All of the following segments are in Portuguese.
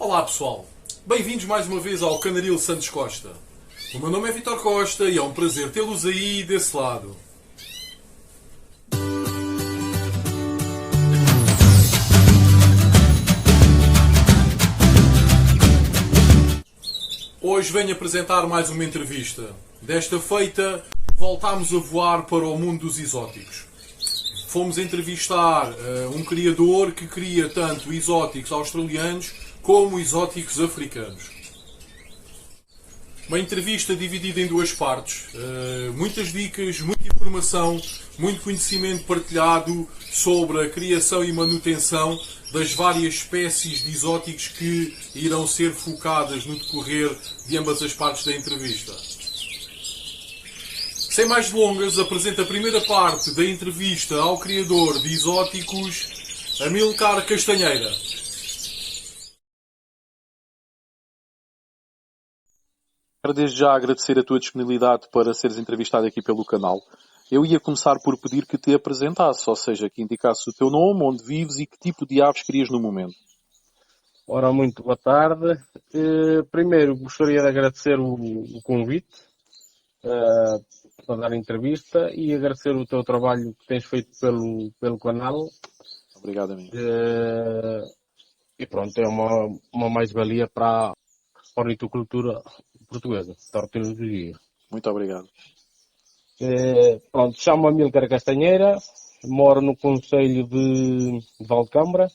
Olá pessoal, bem-vindos mais uma vez ao Canaril Santos Costa. O meu nome é Vítor Costa e é um prazer tê-los aí desse lado. Hoje venho apresentar mais uma entrevista. Desta feita, voltámos a voar para o mundo dos exóticos. Fomos entrevistar um criador que cria tanto exóticos australianos como exóticos africanos. Uma entrevista dividida em duas partes. Muitas dicas, muita informação, muito conhecimento partilhado sobre a criação e manutenção das várias espécies de exóticos que irão ser focadas no decorrer de ambas as partes da entrevista. Sem mais delongas, apresento a primeira parte da entrevista ao criador de exóticos, Amilcar Castanheira. Quero desde já agradecer a tua disponibilidade para seres entrevistado aqui pelo canal. Eu ia começar por pedir que te apresentasses, ou seja, que indicasses o teu nome, onde vives e que tipo de aves querias no momento. Ora, muito boa tarde. Primeiro, gostaria de agradecer o convite para dar a entrevista e agradecer o teu trabalho que tens feito pelo canal. Obrigado, amigo. E pronto, é uma mais-valia para a ornitocultura portuguesa, da ornitologia. Muito obrigado. Pronto, chamo-me Amilcar Castanheira, moro no concelho de Valcambra,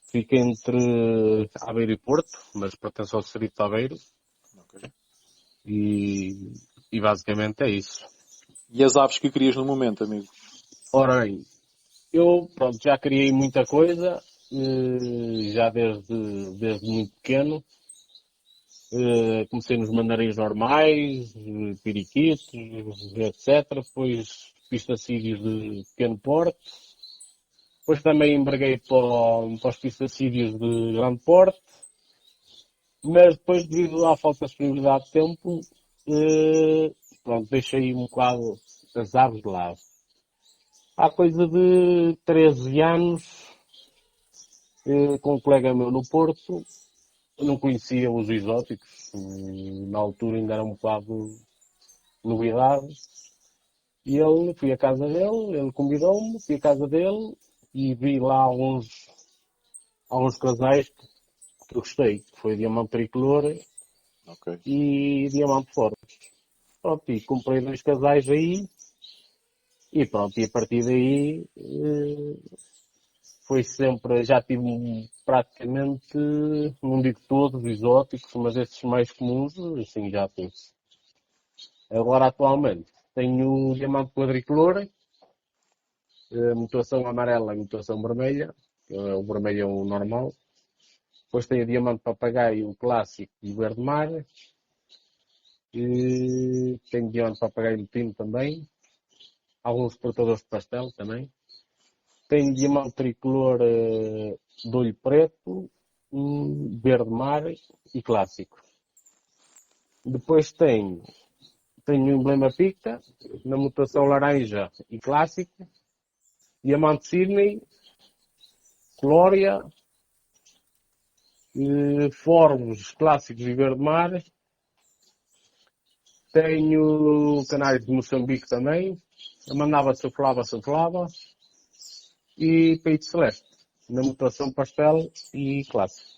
fico entre Aveiro e Porto, mas pertence ao distrito de Aveiro. Okay. E basicamente é isso. E as aves que querias no momento, amigo? Ora bem, eu já criei muita coisa, já desde muito pequeno. Comecei nos mandarins normais, periquitos, etc. Depois pistacídeos de pequeno porte. Depois também embarguei para os pistacídeos de grande porte. Mas depois, devido à falta de disponibilidade de tempo, deixei um bocado as aves de lado. Há coisa de 13 anos, com um colega meu no Porto, eu não conhecia os exóticos, na altura ainda era um bocado novidade, e fui à casa dele, ele convidou-me, fui à casa dele, e vi lá alguns casais que eu gostei, que foi diamante tricolor e diamante forte. Pronto, e comprei 2 casais aí, e pronto, e a partir daí foi sempre, já tive praticamente, não digo todos exóticos, mas esses mais comuns, assim já tive. Agora atualmente tenho o diamante quadricolor, mutação amarela e mutação vermelha, o vermelho é o normal. Depois tenho o diamante papagaio, o clássico e o verde mar. Tenho diamante papagaio lutino também. Alguns portadores de pastel também. Tenho diamante tricolor de olho preto, verde mar e clássico. Depois tenho o emblema picta, na mutação laranja e clássico. Diamante Sydney, Glória, Formos clássicos e verde mar. Tenho canários de Moçambique também. A mandava suflava. E peito celeste, na mutação pastel e clássico.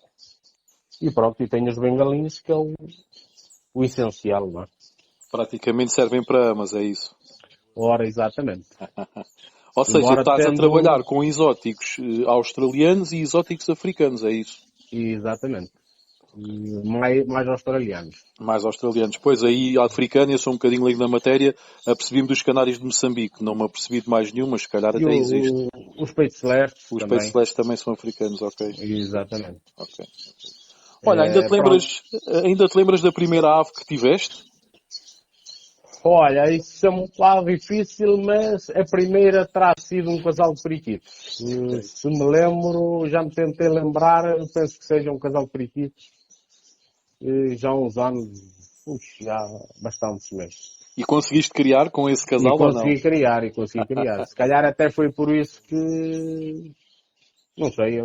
E pronto, e tenho os bengalinhos, que é o essencial, não é? Praticamente servem para amas, é isso? Ora, exatamente. Ou seja, estás a trabalhar com exóticos australianos e exóticos africanos, é isso? Exatamente. Mais australianos. Mais australianos. Pois aí, africano, eu sou um bocadinho leigo na matéria, apercebi-me dos canários de Moçambique. Não me apercebi de mais nenhum, mas se calhar até existe. Os peitos celestes Os também. peitos celestes também são africanos, ok. Exatamente. Ok. Olha, ainda te lembras da primeira ave que tiveste? Olha, isso é um bocado difícil, mas a primeira terá sido um casal de periquitos. Se me lembro, já me tentei lembrar, penso que seja um casal de periquitos. Já há uns anos, já bastantes meses. E conseguiste criar com esse casal ou não? Consegui criar. Se calhar até foi por isso que, não sei,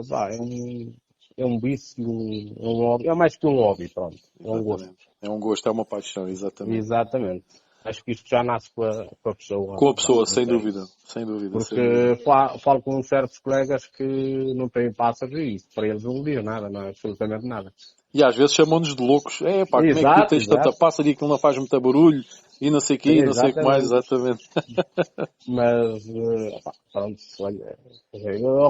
é um vício, é um hobby, é mais que um hobby, pronto. É um gosto. Exatamente. É um gosto, é uma paixão, exatamente. Exatamente. Acho que isto já nasce com a pessoa. Com a pessoa, Não sem tem. dúvida. Sem dúvida, sem Porque dúvida. falo com certos colegas que não têm pássaros e isso para eles não diz nada, não é absolutamente nada. E às vezes chamam-nos de loucos. É pá, como é que tu Exato, tens tanta exato. pássaro e aquilo não faz muito barulho e não sei o quê, e não sei o que mais, Exatamente. exatamente. Mas, pá, pronto, olha,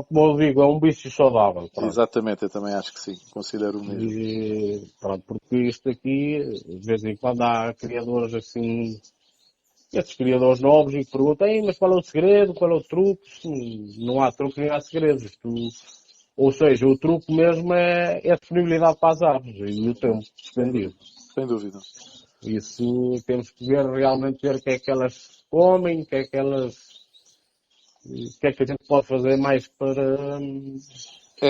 como eu digo, é um bicho saudável, pronto. Exatamente, eu também acho que sim, considero o mesmo. E, pronto, porque isto aqui, de vez em quando há criadores assim, esses criadores novos e que perguntam, "Ei, mas qual é o segredo, qual é o truque?" Não há truque nem há segredos. Ou seja, o truque mesmo é a disponibilidade para as aves e o tempo despendido. Sem dúvida. Isso temos que ver, realmente ver o que é que elas comem, o que é que a gente pode fazer mais para...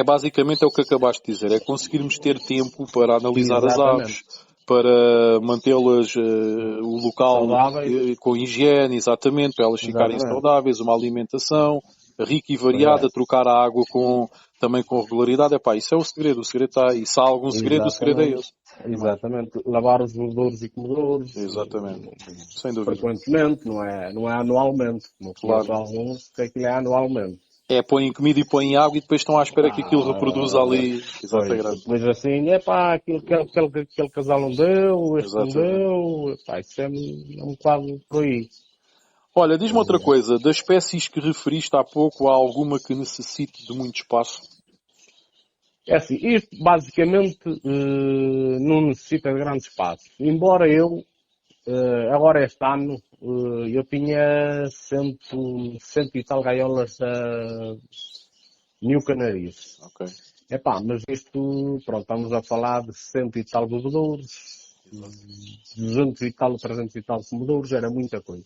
Basicamente é o que acabaste de dizer, é conseguirmos ter tempo para analisar as Exatamente. aves, para mantê-las, o local Saudáveis. com higiene, exatamente, para elas ficarem Exatamente. saudáveis, uma alimentação rica e variada, Pois é. trocar a água também com regularidade. Isso é o segredo está aí. Se há algum segredo, o segredo é Exatamente. esse. Exatamente. Lavar os bebedouros e comedouros Exatamente. Sem dúvida. frequentemente, não é anualmente. Não conheço Claro. alguns que aquilo é anualmente. Põem comida e põem água e depois estão à espera que aquilo reproduza ali. Pois, depois assim, aquilo que aquele casal não deu, este não Exatamente. deu, isso é um bocado por aí. Olha, diz-me outra coisa. Das espécies que referiste há pouco, há alguma que necessite de muito espaço? É assim, isto basicamente não necessita de grande espaço. Embora eu, agora este ano, eu tinha cento e tal gaiolas da New Canaries. Ok. Mas isto, pronto, estamos a falar de cento e tal bebedouros, 200 e tal, 300 e tal comedouros, era muita coisa.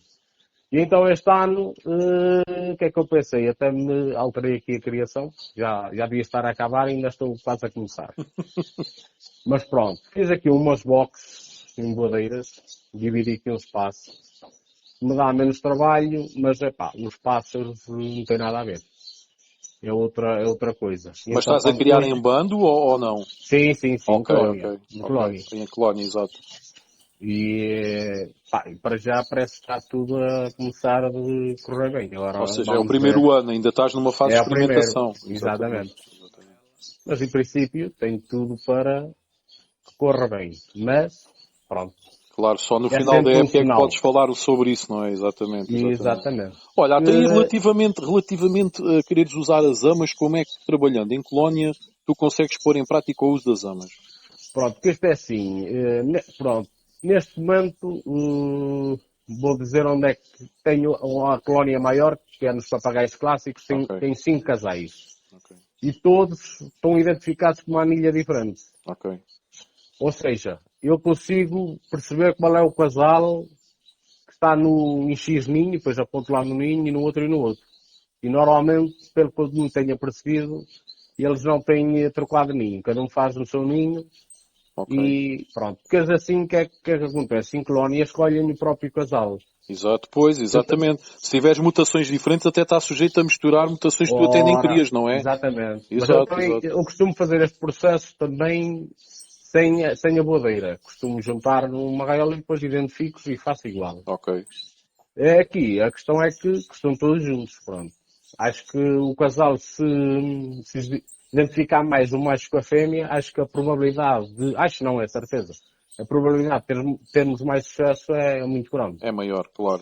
E então este ano, o que é que eu pensei? Até me alterei aqui a criação, já devia estar a acabar e ainda estou quase a começar. Mas pronto, fiz aqui umas boxes em boadeiras, dividi aqui um espaço, me dá menos trabalho, mas os pássaros não tem nada a ver. É outra coisa. E Mas então, estás a quando criar pus- em bando ou não? Sim, em Ok, colónia. ok. Em Ok. colónia. Em colónia, exato. E para já parece que está tudo a começar a correr bem. Agora Ou seja, é o vamos ver. primeiro ano, ainda estás numa fase É de o primeiro, experimentação. exatamente. Exatamente. Mas em princípio tem tudo para que corra bem. Mas, pronto. Claro, só no É final da sempre um época é que sinal. podes falar sobre isso, não é? Exatamente. Exatamente. Olha, até aí relativamente a quereres usar as amas, como é que trabalhando em colónia tu consegues pôr em prática o uso das amas? Pronto, porque isto é assim. Pronto. Neste momento, vou dizer onde é que tenho a colónia maior, que é nos papagaios clássicos, Ok. tem 5 casais. Ok. E todos estão identificados com uma anilha diferente. Ok. Ou seja, eu consigo perceber qual é o casal que está em X ninho, depois aponto lá no ninho e no outro e no outro. E normalmente, pelo que eu me tenha percebido, eles não têm trocado ninho. Cada um faz no seu ninho Ok. e pronto. Porque assim, o que é que acontece? Em colónia escolhem o próprio casal. Exato, pois, exatamente. Se tiveres mutações diferentes, até está sujeito a misturar mutações que tu até nem Ora, querias, não é? exatamente. Mas Exato. eu costumo fazer este processo também sem a bodeira. Costumo juntar numa gaiola e depois identifico e faço igual. Ok. Aqui, a questão é que estão todos juntos, pronto. Acho que o casal, se identificar mais o macho com a fêmea, acho que a probabilidade acho não, é certeza, a probabilidade de termos mais sucesso é muito grande. É maior, claro.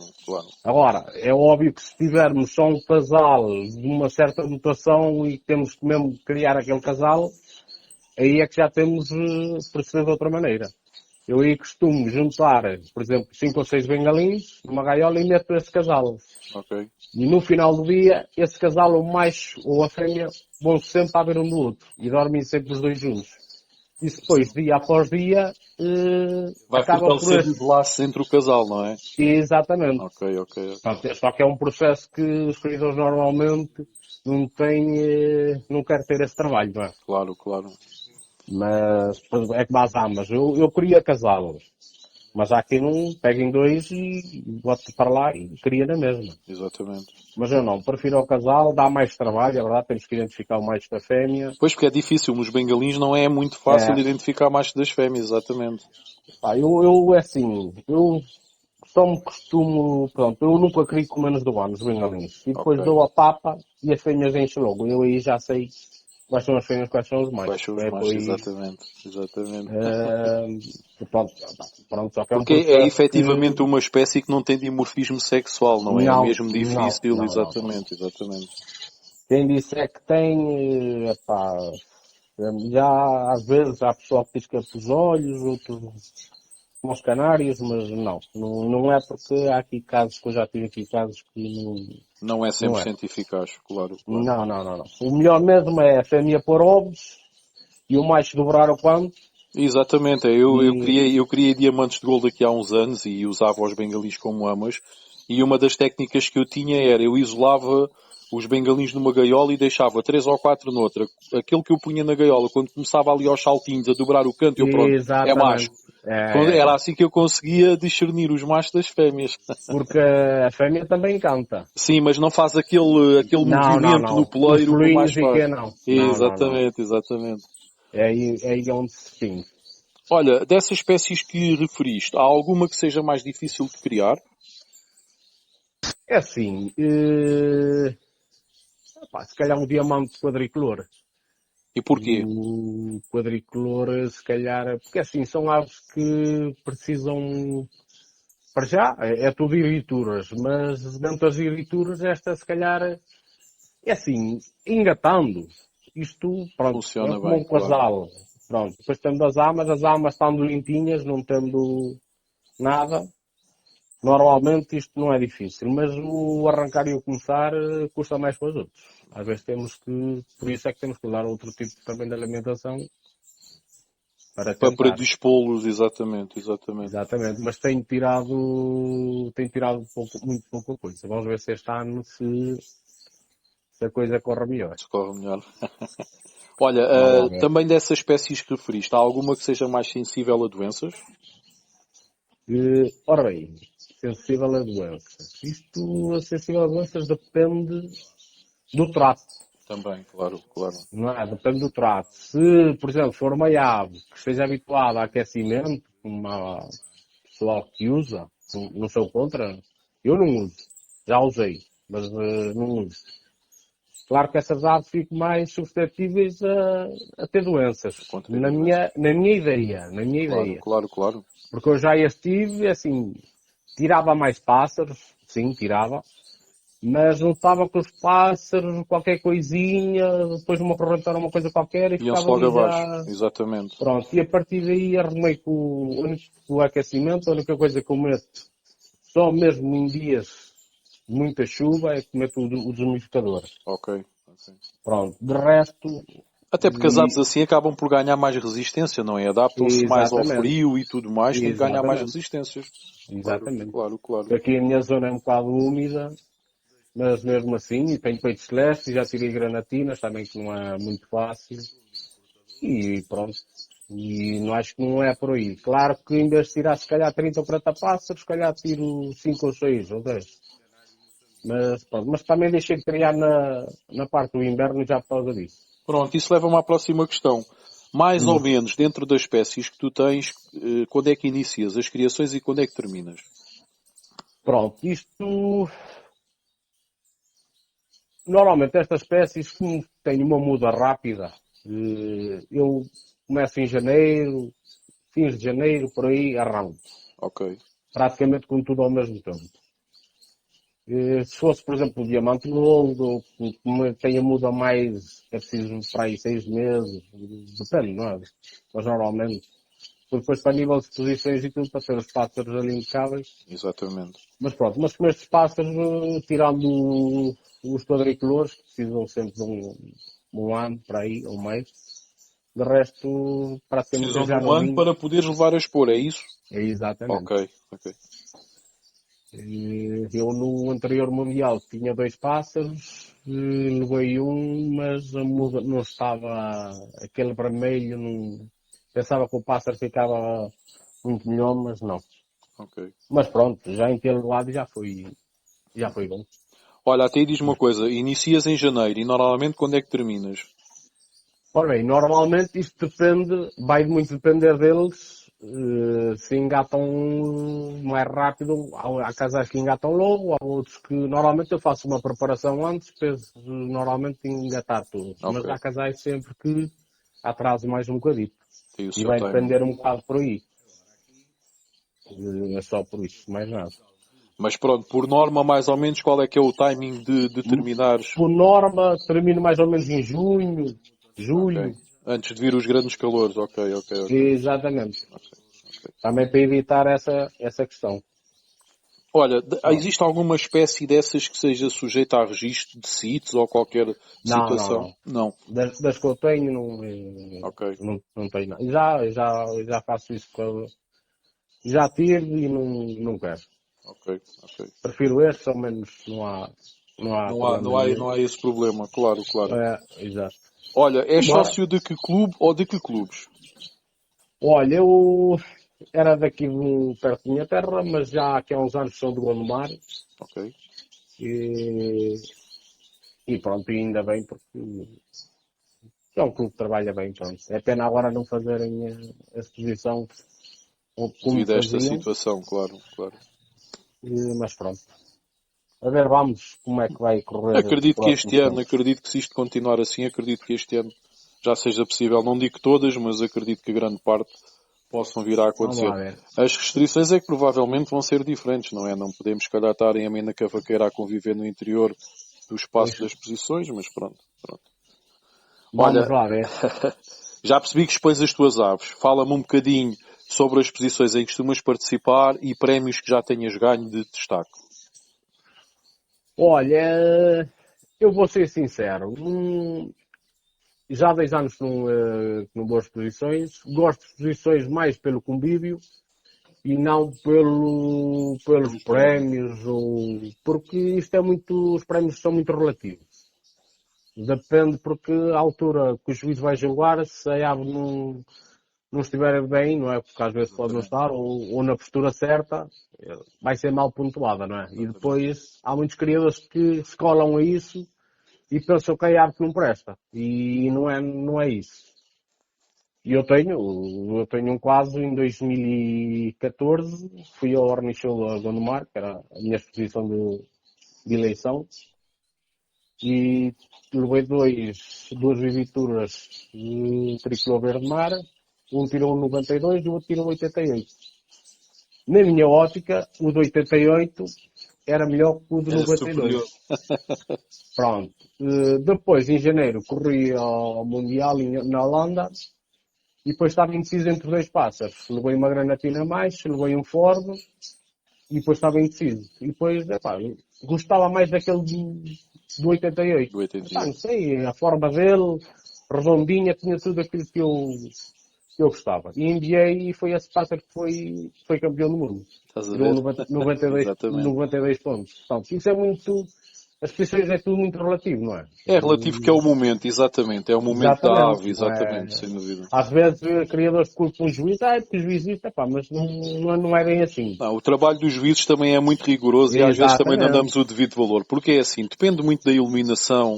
Agora, é óbvio que se tivermos só um casal de uma certa mutação e temos que mesmo criar aquele casal, aí é que já temos perceber de outra maneira. Eu aí costumo juntar, por exemplo, 5 ou 6 bengalins numa gaiola e meto esse casal. Ok. E no final do dia, esse casal, o macho ou a fêmea, vão sempre a ver um do outro. E dormem sempre os dois juntos. E depois, dia após dia, Vai acaba por fortalecer os laços entre o casal, não é? Exatamente. Ok. Portanto, só que é um processo que os criadores normalmente não têm, não querem ter esse trabalho, não é? Claro. Mas, por exemplo, é como as amas. Eu queria casá-los. Mas há quem não pega em dois e bota para lá e cria na mesma. Exatamente. Mas eu não, prefiro ao casal, dá mais trabalho, é verdade, temos que identificar o macho da fêmea. Pois, porque é difícil, nos bengalins não é muito fácil É, identificar machos das fêmeas, exatamente. pá, é assim, eu só me costumo, pronto, eu nunca crio com menos de 1 ano, os bengalins. E depois Ok. dou a papa e as fêmeas enchem logo. Eu aí já sei quais são as fêmeas, quais são os Quais machos. são os É por machos, aí. exatamente. Exatamente. Pronto, pronto, só que é um Porque é processo que efetivamente uma espécie que não tem dimorfismo sexual, não é? É não, mesmo não, difícil, não, não. exatamente, exatamente. Quem disser que tem, epá, já às vezes há pessoal que diz que é pelos olhos, outros como os canários, mas não é porque há aqui casos, que eu já tive aqui casos que Não é não é. 100% eficaz, claro, claro. Não. O melhor mesmo é a fêmea pôr ovos e o macho dobrar o pano Exatamente, eu e, criei diamantes de gold aqui há uns anos e usava os bengalis como amas. E uma das técnicas que eu tinha era, eu isolava os bengalins numa gaiola e deixava 3 ou 4 noutra. Aquele que eu punha na gaiola, quando começava ali aos saltinhos a dobrar o canto, eu pronto, é macho. exatamente. É, Era assim que eu conseguia discernir os machos das fêmeas. porque a fêmea também canta. Sim, mas não faz aquele movimento no Não. Os poleiro que o pelinhos macho e que faz. não. Não. Exatamente, exatamente. É aí onde se distingue. Olha, dessas espécies que referiste, há alguma que seja mais difícil de criar? É assim, pá, se calhar um diamante quadricolor. E porquê? O quadricolor, se calhar, porque assim, são aves que precisam, para já, é tudo irrituras, mas dentro das irrituras, esta se calhar, é assim, engatando, isto, pronto, é Funciona como bem, um claro. casal, pronto. Depois temos as amas estando limpinhas, não tendo nada, normalmente isto não é difícil, mas o arrancar e o começar custa mais para os outros. Às vezes temos que, por isso é que temos que dar outro tipo também de alimentação para Para tentar. predispô-los, exatamente, exatamente. Exatamente, mas tenho tirado muito pouca coisa. Vamos ver se este ano se a coisa corre melhor. Se corre melhor. Olha, Vamos lá ver. também dessas espécies que referiste, há alguma que seja mais sensível a doenças? Ora bem, sensível a doenças. Isto, a sensível a doenças depende do trato. Também, claro, claro. Não é? Depende do trato. Se, por exemplo, for uma ave que esteja habituada a aquecimento, como uma pessoal que usa, não sou contra, eu não uso. Já usei, mas não uso. Claro que essas aves ficam mais suscetíveis a ter doenças. Contra doenças. Na minha ideia, na minha Claro, ideia. claro, claro. Porque eu já estive, assim, tirava mais pássaros, sim, tirava, mas não estava com os pássaros, qualquer coisinha, depois uma correntora, uma coisa qualquer, e Iam-se ficava logo ali abaixo, já, exatamente. pronto. E a partir daí arrumei com o aquecimento, a única coisa que eu meto, só mesmo em dias de muita chuva, é que meto o desumidificador. Ok, ok. Pronto. De resto, Até porque as aves e, assim acabam por ganhar mais resistência, não é? Adaptam-se mais ao exatamente, frio e tudo mais, têm que ganhar mais exatamente, resistências. Claro, exatamente. claro, claro. Porque aqui a minha zona é um bocado úmida, mas mesmo assim, e tenho peitos celestes, já tirei granatinas, também que não é muito fácil. E pronto. E não acho que não é por aí. Claro que em vez de tirar se calhar 30 ou 40 pássaros, se calhar tiro 5 ou 6 ou 10. Mas pronto. Mas também deixei de criar na parte do inverno já por causa disso. Pronto, isso leva-me à próxima questão. Mais ou Hum. menos, dentro das espécies que tu tens, quando é que inicias as criações e quando é que terminas? Pronto. Isto, normalmente estas espécies, como têm uma muda rápida, eu começo em janeiro, fins de janeiro, por aí, arranco. Ok. Praticamente com tudo ao mesmo tempo. Se fosse, por exemplo, o diamante gold, ou como tem a muda mais, é preciso para aí 6 meses, depende, não é? Mas normalmente, depois para nível de exposições e tudo, para ter os pássaros ali impecáveis. Exatamente. Mas pronto, mas com estes pássaros, tirando os quadricolores, que precisam sempre de um ano, para aí, ou mais, de resto, praticamente Precisam de já um ano novinho. para poderes levar a expor, é isso? É exatamente. Ok, ok. Eu no anterior Mundial tinha 2 pássaros, levei um, mas a muda não estava aquele vermelho, não, pensava que o pássaro ficava muito melhor, mas não. Ok. Mas pronto, já em ter lado já foi bom. Olha, até aí diz uma coisa. Inicias em janeiro e normalmente quando é que terminas? Ora bem, normalmente isto depende, vai muito depender deles, se engatam mais rápido, há casais que engatam logo, há outros que normalmente eu faço uma preparação antes, penso normalmente engatar todos, mas Ok. há casais sempre que atrasam mais um bocadito. Tem o E seu vai timing. depender um bocado por aí. É só por isso, mais nada. Mas pronto, por norma, mais ou menos, qual é que é o timing de terminares? Por norma, termino mais ou menos em junho, julho. Ok. Antes de vir os grandes calores. Ok, ok, ok. Exatamente. Ok, ok. Também para evitar essa questão. Olha, Pronto. existe alguma espécie dessas que seja sujeita a registro de CITES ou qualquer Não, não, situação? não. Não. Das que eu tenho, Ok, não tenho nada. Já faço isso. Já tive e não quero. ok, ok. Prefiro este, ao menos não há problema Não nenhum. há esse problema, claro, claro. Exato. Olha, és Embora, sócio de que clube ou de que clubes? olha, eu era daqui perto da minha terra, mas já aqui há uns anos sou do Gondomar Ok. e, e pronto, e ainda bem porque é um clube que trabalha bem, pronto. É pena agora não fazerem a exposição como Devido a esta faziam, situação, claro, claro. mas pronto. A ver, vamos, como é que vai correr os Acredito que próximos este ano, tempos. acredito que se isto continuar assim, acredito que este ano já seja possível. Não digo todas, mas acredito que grande parte possam vir a Vamos acontecer. lá ver. As restrições é que provavelmente vão ser diferentes, não é? Não podemos, se calhar, estar em amena cavaqueira a conviver no interior do espaço Pois, das exposições, mas pronto, pronto. vamos Olha, lá ver. já percebi que expões as tuas aves. Fala-me um bocadinho sobre as exposições em que costumas participar e prémios que já tenhas ganho de destaque. Olha, eu vou ser sincero. Já há 10 anos que não vou a exposições. Gosto de exposições mais pelo convívio e não pelos Pelos prémios. prémios, porque isto é muito, os prémios são muito relativos. Depende porque a altura que o juiz vai julgar, se a ave não estiver bem, não é? Porque às vezes pode não Exatamente. estar, ou na postura certa, vai ser mal pontuada, não é? E Exatamente. depois há muitos criadores que se colam a isso e pensam que a arte não presta. E não é isso. E eu tenho um caso em 2014, fui ao Horny Show da Gondomar, que era a minha exposição de eleição, e levei duas viaturas de tricolor verde-mar, um tirou 92 e o outro tirou 88. Na minha ótica, o de 88 era melhor que o de Era superior. 92. Pronto. Depois, em janeiro, corri ao Mundial na Holanda e depois estava indeciso entre dois pássaros. Levei uma granatina a mais, levei um Ford e depois estava indeciso. E depois, gostava mais daquele do 88. Do Não 88. sei, a forma dele, redondinha, tinha tudo aquilo que eu gostava. E enviei e foi esse pássaro que foi campeão do mundo. Estás a Tirou ver? 92, Exatamente. 92 pontos. Portanto, isso é muito, as posições é tudo muito relativo, não é? É relativo que é o momento, exatamente. É o momento da Exatamente. ave, Não é? exatamente, sem dúvida. Às vezes, criadores culpam o juiz, é porque o juiz isso, mas não é bem assim. Não, o trabalho dos juízes também é muito rigoroso e às vezes também não Exatamente. damos o devido valor. Porque é assim, depende muito da iluminação,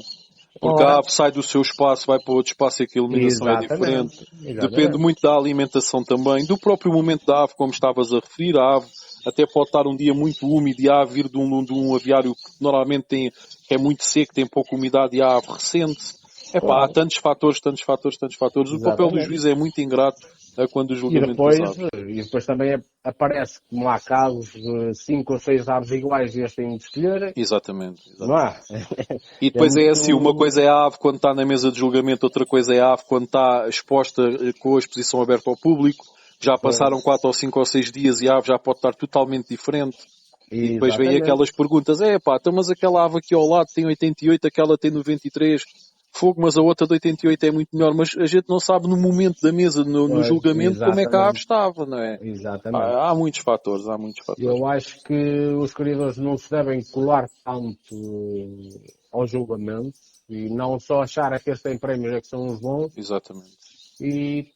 porque a Ora, ave sai do seu espaço, vai para outro espaço e que a iluminação é diferente. exatamente. Depende Exatamente. muito da alimentação também, do próprio momento da ave, como estavas a referir. A ave até pode estar um dia muito úmido e a ave vir de um aviário que normalmente que é muito seco, tem pouca umidade e a ave ressente-se. Epá, há Claro. tantos fatores, tantos fatores, tantos fatores. O papel do Exatamente. juiz é muito ingrato quando o E julgamento das depois, aves. e depois também aparece como há casos de 5 ou 6 aves iguais e eles têm de escolher, Exatamente, não exatamente. há? E É depois é assim, uma muito. coisa é a ave quando está na mesa de julgamento, outra coisa é a ave quando está exposta com a exposição aberta ao público. Já passaram Pois, 4 ou 5 ou 6 dias e a ave já pode estar totalmente diferente. E depois vem exatamente. aquelas perguntas, então mas aquela ave aqui ao lado tem 88, aquela tem 93, fogo, mas a outra de 88 é muito melhor. Mas a gente não sabe no momento da mesa, no Pois, julgamento, como é que a ave exatamente. estava, não é? Exatamente. Há muitos fatores, há muitos fatores. Eu acho que os criadores não se devem colar tanto ao julgamento e não só achar que estes têm prémios é que são os bons Exatamente. e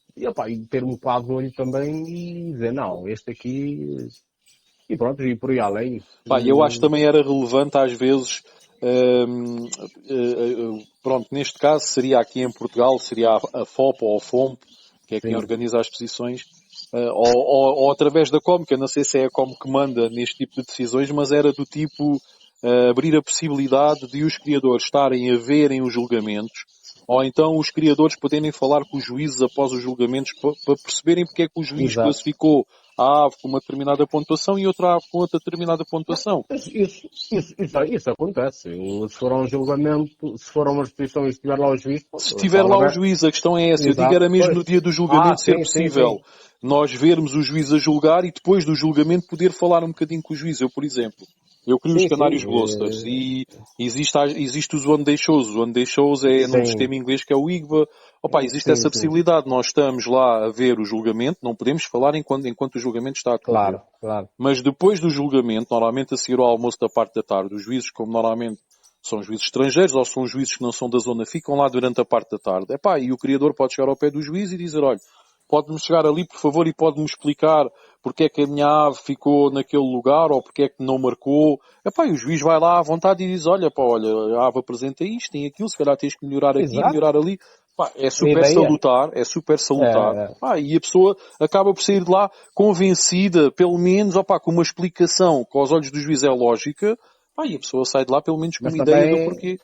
ter um bocado de olho também e dizer, não, este aqui E pronto, e por aí além. Pá, eu acho que também era relevante às vezes, pronto, neste caso seria aqui em Portugal, seria a FOP ou a FOMP, que é quem Sim, organiza as posições, ou através da COM, que eu não sei se é a COM que manda neste tipo de decisões, mas era do tipo abrir a possibilidade de os criadores estarem a verem os julgamentos, ou então os criadores poderem falar com os juízes após os julgamentos para perceberem porque é que o juiz exato. classificou a ave com uma determinada pontuação e outra ave com outra determinada Não, pontuação. isso acontece. Se for um julgamento, se for uma exposição e estiver lá o juiz, pô, Se estiver fala lá o bem. juiz, a questão é essa. Eu digo Exato, era mesmo pois. no dia do julgamento ser Sim, sim, possível sim. nós vermos o juiz a julgar e depois do julgamento poder falar um bocadinho com o juiz. Eu, por exemplo, eu crio os Sim, canários sim. Gloucesters e existe os One Day Shows. O One Day Shows é num Sim, sistema inglês que é o IGBA. Opa, existe sim, essa sim. possibilidade. Nós estamos lá a ver o julgamento, não podemos falar enquanto o julgamento está a decorrer. Claro, claro. Mas depois do julgamento, normalmente a seguir ao almoço da parte da tarde, os juízes, como normalmente são juízes estrangeiros ou são juízes que não são da zona, ficam lá durante a parte da tarde. Epá, e o criador pode chegar ao pé do juiz e dizer, olha, pode-me chegar ali, por favor, e pode-me explicar porque é que a minha ave ficou naquele lugar ou porque é que não marcou. Epá, e o juiz vai lá à vontade e diz, olha, pá, olha, a ave apresenta isto, tem aquilo, se calhar tens que melhorar aqui, Exato. melhorar ali. Pá, A ideia. é super salutar. É, Pá, e a pessoa acaba por sair de lá convencida, pelo menos, opá, com uma explicação que aos olhos do juiz é lógica. Pá, e a pessoa sai de lá pelo menos com mas uma ideia do também, porquê.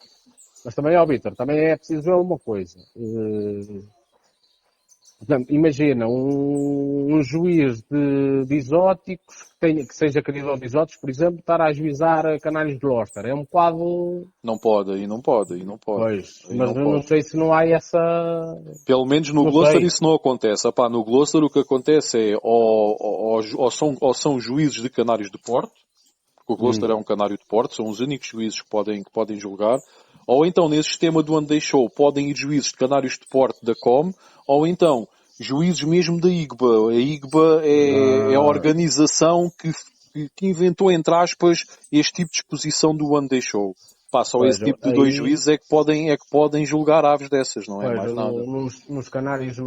mas também, ó, Vítor, também é preciso ver uma coisa. Portanto, imagina um juiz de exóticos que seja criador de exóticos, por exemplo, estar a ajuizar canários de Gloucester. É um bocado. Não pode, aí não pode, aí não pode. Pois, Aí mas não eu não pode. sei se não há essa. Pelo menos no Não Gloucester sei. isso não acontece. Epá, no Gloucester o que acontece é ou são juízes de canários de Porto, porque o Gloucester é um canário de Porto, são os únicos juízes que podem julgar, ou então nesse sistema do One Day Show podem ir juízes de canários de Porto da COM, ou então juízes mesmo da IGBA. A IGBA é a Ah, organização que inventou, entre aspas, este tipo de exposição do One Day Show. Pá, só pois, esse tipo de dois aí. juízes é que podem julgar aves dessas, não é Pois, mais nada. nos canários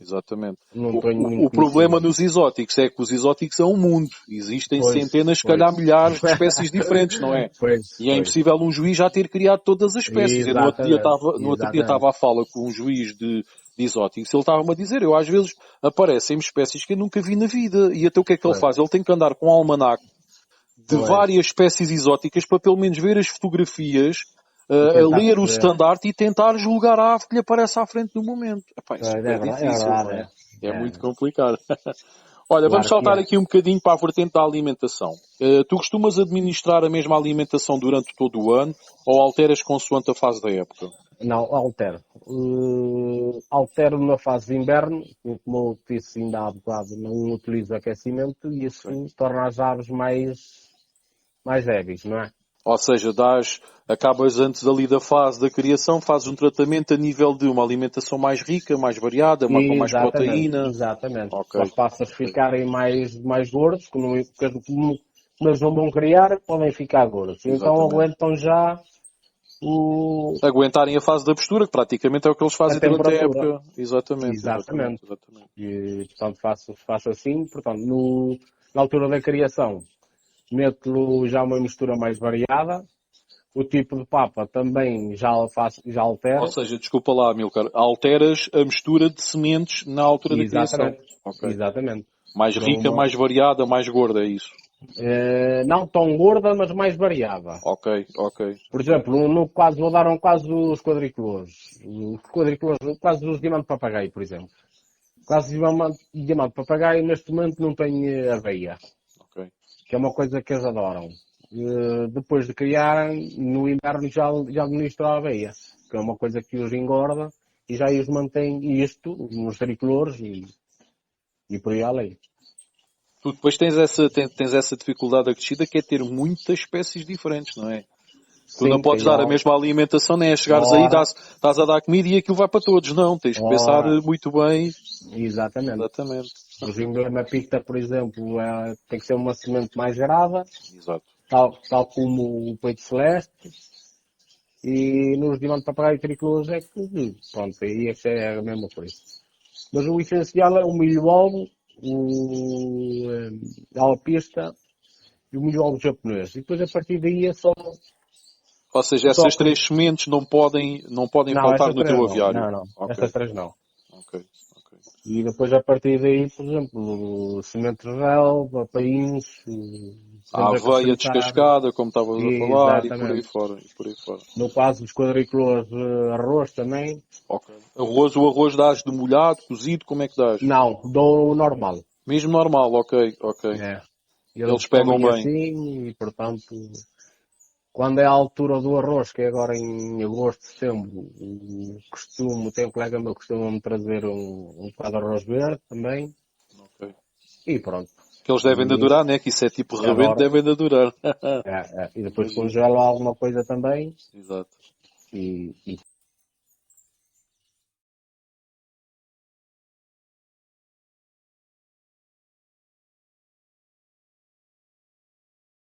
Exatamente. não tenho O muito problema conhecimento. nos exóticos é que os exóticos é um mundo. Existem Pois, centenas, se pois. calhar milhares de espécies diferentes, não é? Pois, E é pois. impossível um juiz já ter criado todas as espécies. Eu Exatamente, no outro dia exatamente. estava à fala com um juiz de exóticos. Ele estava-me a dizer, eu às vezes aparecem espécies que eu nunca vi na vida. E até o que é que ele Pois, faz? Ele tem que andar com um almanaque de pois. várias espécies exóticas para pelo menos ver as fotografias, E a tentar ler o perceber. standard e tentar julgar a ave que lhe aparece à frente no momento. Epá, é Pois, super é difícil, não verdade, é? É é. muito complicado. Olha, vamos Claro que saltar é. aqui um bocadinho para a vertente da alimentação. Tu costumas administrar a mesma alimentação durante todo o ano ou alteras consoante a fase da época? Não, altero. Altero na fase de inverno, como eu disse ainda há bocado, não utilizo aquecimento e isso Ok. torna as aves mais débeis, não é? Ou seja, acabas antes ali da fase da criação, fazes um tratamento a nível de uma alimentação mais rica, mais variada, com mais Exatamente, proteína. exatamente. Ok. Para os pássaros Ok. ficarem mais gordos, como eles não vão criar, podem ficar gordos. Então Exatamente. aguentam já o, Aguentarem a fase da postura, que praticamente é o que eles a fazem durante a temperatura. época. Exatamente, exatamente, Exatamente. exatamente. E, portanto, faço assim. Portanto, na altura da criação, meto já uma mistura mais variada. O tipo de papa também já Ou altero. seja, desculpa lá, Milcar, alteras a mistura de sementes na altura da criação. Exatamente. Ok. Exatamente. Mais Dou rica, uma, mais variada, mais gorda, é isso. não tão gorda, mas mais variada. Ok, ok, Por ok. exemplo, no quase, vou dar um quase dos quadriculores. Os quadriculores, quase dos diamante papagaio, por exemplo. Quase diamante papagaio, neste momento não tem aveia, Ok. que é uma coisa que eles adoram. Depois de criarem, no inverno já administro a aveia, que é uma coisa que os engorda e já os mantém isto nos tricolores e por aí além. Tu depois tens essa dificuldade acrescida que é ter muitas espécies diferentes, não é? Tu não Sim, podes tem dar a mesma alimentação, nem é chegares aí, hora, estás a dar comida e aquilo vai para todos. Não, tens que pensar hora, muito bem. exatamente. Exatamente. Os emblema picta, por exemplo, tem que ser uma semente mais grave, Exato. tal como o peito celeste. E nos diamantes papagaio tricolores é que, pronto, aí é que é a mesma coisa. Mas o essencial é o milho alvo a alpista e o miolo japonês. E depois a partir daí é só... Ou seja, Só essas que... três sementes não podem Não, faltar essas no três teu não. aviário. Não, não. Ok, Essas três não. ok, ok. E depois a partir daí, por exemplo, semente de relva, painços, A podemos aveia acrescentar. descascada, como estavas a falar, e por aí Exatamente. fora, e por aí fora. No caso dos quadrículas, arroz também. Ok. Arroz, o arroz dás de molhado, cozido, como é que dás? Não, dou o normal. Mesmo normal, ok, ok. É. Eles Eles pegam comem bem. assim e, portanto, quando é a altura do arroz, que é agora em agosto, setembro, tem um colega meu que costuma-me trazer um bocado de arroz verde também. Ok. E pronto. Que eles devem de E adorar, né? Que isso é tipo rebento, adoro. devem de adorar. E depois Imagino. congelo alguma coisa também Exato. e